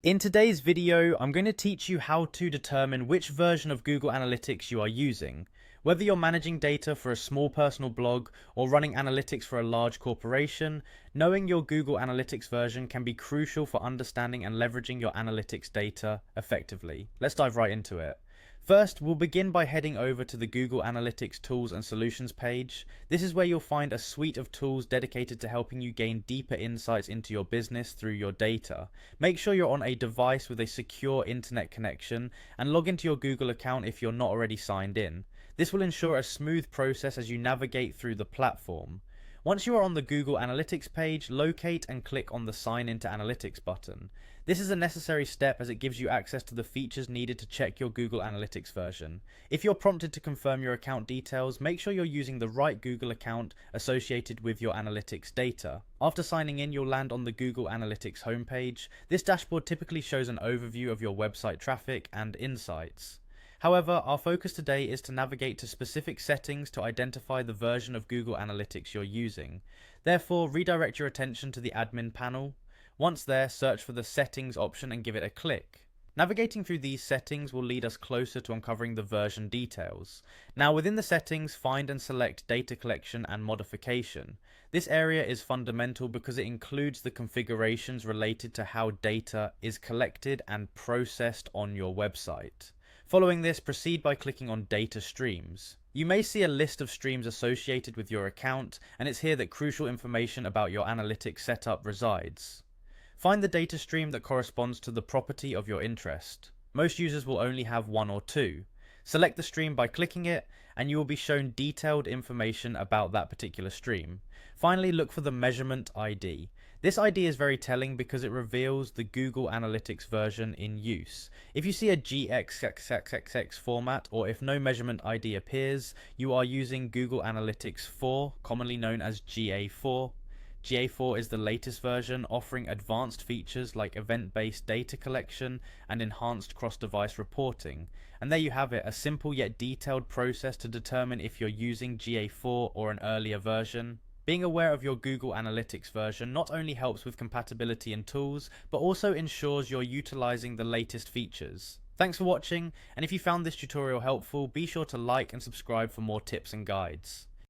In today's video, I'm going to teach you how to determine which version of Google Analytics you are using. Whether you're managing data for a small personal blog or running analytics for a large corporation, knowing your Google Analytics version can be crucial for understanding and leveraging your analytics data effectively. Let's dive right into it. First, we'll begin by heading over to the Google Analytics Tools and Solutions page. This is where you'll find a suite of tools dedicated to helping you gain deeper insights into your business through your data. Make sure you're on a device with a secure internet connection and log into your Google account if you're not already signed in. This will ensure a smooth process as you navigate through the platform. Once you are on the Google Analytics page, locate and click on the Sign into Analytics button. This is a necessary step as it gives you access to the features needed to check your Google Analytics version. If you're prompted to confirm your account details, make sure you're using the right Google account associated with your analytics data. After signing in, you'll land on the Google Analytics homepage. This dashboard typically shows an overview of your website traffic and insights. However, our focus today is to navigate to specific settings to identify the version of Google Analytics you're using. Therefore, redirect your attention to the admin panel. Once there, search for the settings option and give it a click. Navigating through these settings will lead us closer to uncovering the version details. Now within the settings, find and select data collection and modification. This area is fundamental because it includes the configurations related to how data is collected and processed on your website. Following this, proceed by clicking on Data Streams. You may see a list of streams associated with your account, and it's here that crucial information about your analytics setup resides. Find the data stream that corresponds to the property of your interest. Most users will only have one or two. Select the stream by clicking it, and you will be shown detailed information about that particular stream. Finally, look for the measurement ID. This ID is very telling because it reveals the Google Analytics version in use. If you see a GXXXX format, or if no measurement ID appears, you are using Google Analytics 4, commonly known as GA4. GA4 is the latest version, offering advanced features like event-based data collection and enhanced cross-device reporting. And there you have it, a simple yet detailed process to determine if you're using GA4 or an earlier version. Being aware of your Google Analytics version not only helps with compatibility and tools, but also ensures you're utilizing the latest features. Thanks for watching, and if you found this tutorial helpful, be sure to like and subscribe for more tips and guides.